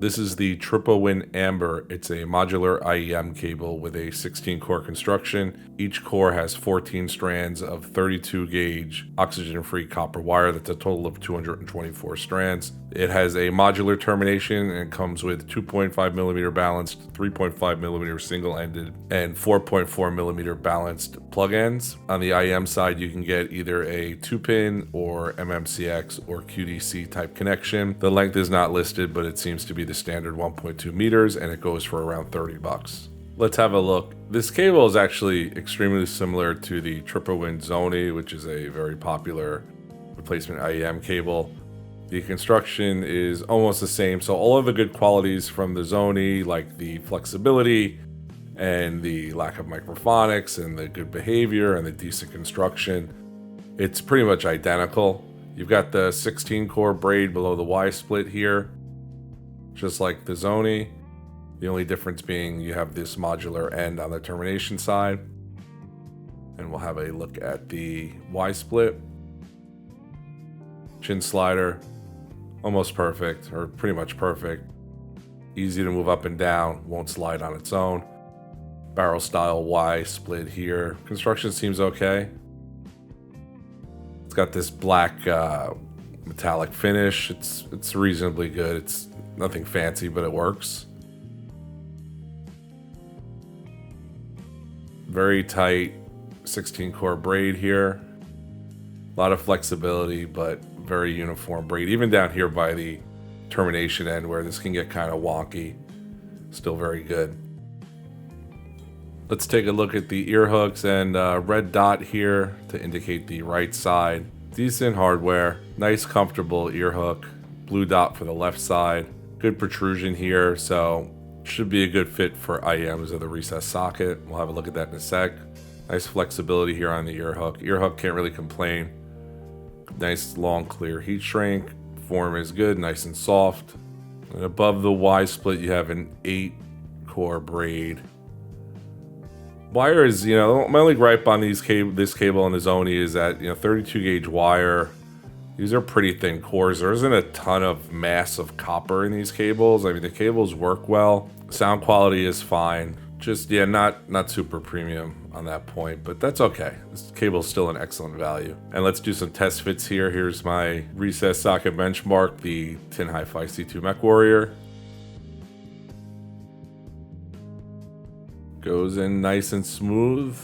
This is the Tripowin Amber. It's a modular IEM cable with a 16-core construction. Each core has 14 strands of 32 gauge oxygen-free copper wire. That's a total of 224 strands. It has a modular termination and comes with 2.5 millimeter balanced, 3.5 millimeter single-ended, and 4.4 millimeter balanced plug ends. On the IEM side, you can get either a 2-pin or MMCX or QDC type connection. The length is not listed, but it seems to be the standard 1.2 meters, and it goes for around 30 bucks. Let's have a look. This cable is actually extremely similar to the Tripowin Zonie, which is a very popular replacement IEM cable. The construction is almost the same, so all of the good qualities from the Zonie, like the flexibility and the lack of microphonics and the good behavior and the decent construction, it's pretty much identical. You've got the 16-core braid below the Y-split here, just like the Zonie. The only difference being you have this modular end on the termination side. And we'll have a look at the Y-split. Chin slider, almost perfect, or pretty much perfect. Easy to move up and down, won't slide on its own. Barrel style Y-split here. Construction seems okay. It's got this black metallic finish. It's reasonably good. It's nothing fancy, but it works. Very tight 16-core braid here. A lot of flexibility, but very uniform braid. Even down here by the termination end where this can get kind of wonky. Still very good. Let's take a look at the ear hooks, and red dot here to indicate the right side. Decent hardware, nice comfortable ear hook. Blue dot for the left side. Good protrusion here, so should be a good fit for IEMs of the recessed socket. We'll have a look at that in a sec. Nice flexibility here on the ear hook. Ear hook can't really complain. Nice long clear heat shrink. Form is good, nice and soft. And above the Y split you have an 8-core braid. Wire is, my only gripe on this cable and the Zonie is that, 32 gauge wire. These are pretty thin cores. There isn't a ton of mass of copper in these cables. I mean, the cables work well. Sound quality is fine. Just, not super premium on that point, but that's okay. This cable is still an excellent value. And let's do some test fits here. Here's my recessed socket benchmark, the Tin Hi-Fi C2 Mech Warrior. Goes in nice and smooth.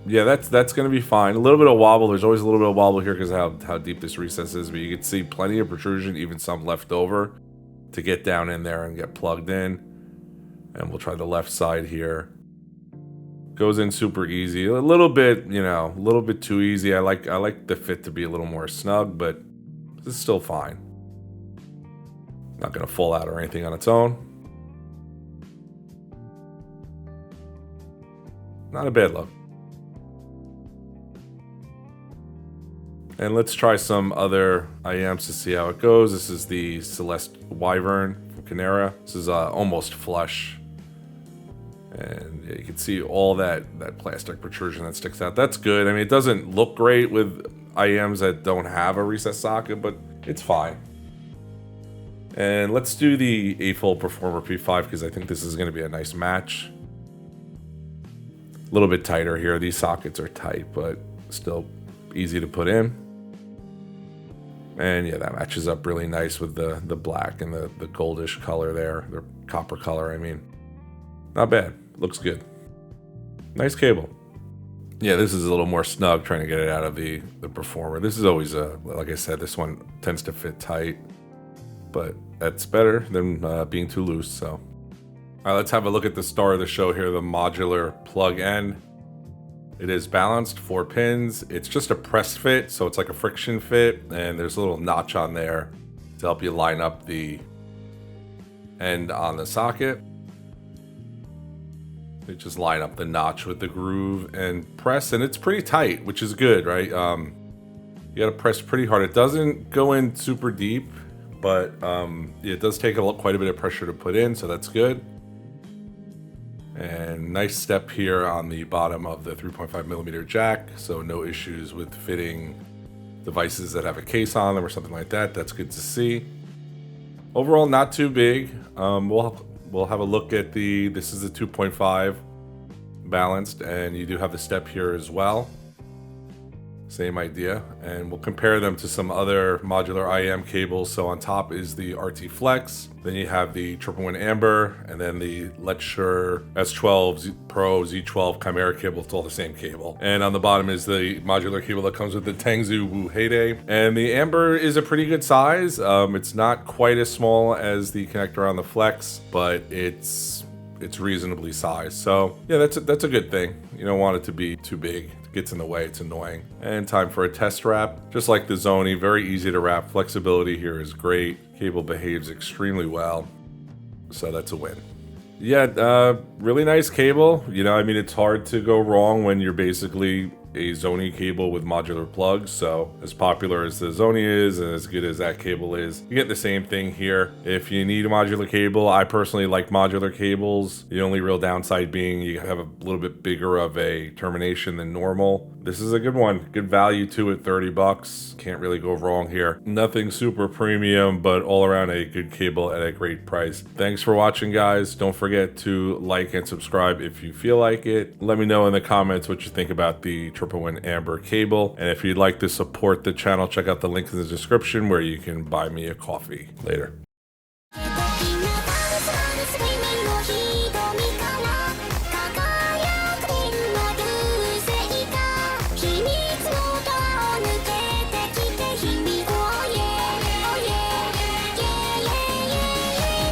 Yeah, that's going to be fine. A little bit of wobble. There's always a little bit of wobble here because of how deep this recess is, but you can see plenty of protrusion, even some left over to get down in there and get plugged in. And we'll try the left side here. Goes in super easy. A little bit, a little bit too easy. I like the fit to be a little more snug, but this is still fine. Not going to fall out or anything on its own. Not a bad look. And let's try some other IEMs to see how it goes. This is the Celeste Wyvern from Canera. This is almost flush. And you can see all that plastic protrusion that sticks out. That's good. I mean, it doesn't look great with IEMs that don't have a recessed socket, but it's fine. And let's do the A-Fold Performer P5 because I think this is going to be a nice match. A little bit tighter here. These sockets are tight, but still easy to put in. And yeah, that matches up really nice with the black and the goldish color there, the copper color, I mean. Not bad. Looks good. Nice cable. Yeah, this is a little more snug trying to get it out of the Performer. This is always, like I said, this one tends to fit tight, but that's better than being too loose, so. All right, let's have a look at the star of the show here, the modular plug end. It is balanced, 4 pins. It's just a press fit, so it's like a friction fit, and there's a little notch on there to help you line up the end on the socket. You just line up the notch with the groove and press, and it's pretty tight, which is good, right? You gotta press pretty hard. It doesn't go in super deep, but it does take quite a bit of pressure to put in, so that's good. And nice step here on the bottom of the 3.5 millimeter jack, so no issues with fitting devices that have a case on them or something like that. That's good to see. Overall, not too big. We'll have a look at this is a 2.5 balanced, and you do have the step here as well. Same idea, and we'll compare them to some other modular IEM cables. So on top is the RT Flex, then you have the Tripowin Amber, and then the Lecture S12 Pro Z12 Chimera cable. It's all the same cable. And on the bottom is the modular cable that comes with the Tangzu Wu Heyday. And the Amber is a pretty good size. It's not quite as small as the connector on the Flex, but it's reasonably sized. So yeah, that's a good thing. You don't want it to be too big. It gets in the way, it's annoying. And time for a test wrap. Just like the Zonie, very easy to wrap. Flexibility here is great. Cable behaves extremely well. So that's a win. Yeah, really nice cable. You know, I mean, it's hard to go wrong when you're basically a Zonie cable with modular plugs. So as popular as the Zonie is and as good as that cable is, you get the same thing here. If you need a modular cable, I personally like modular cables. The only real downside being you have a little bit bigger of a termination than normal. This is a good one. Good value to it, 30 bucks. Can't really go wrong here. Nothing super premium, but all around a good cable at a great price. Thanks for watching, guys. Don't forget to like and subscribe if you feel like it. Let me know in the comments what you think about the Tripowin Amber cable. And if you'd like to support the channel, check out the link in the description where you can buy me a coffee. Later.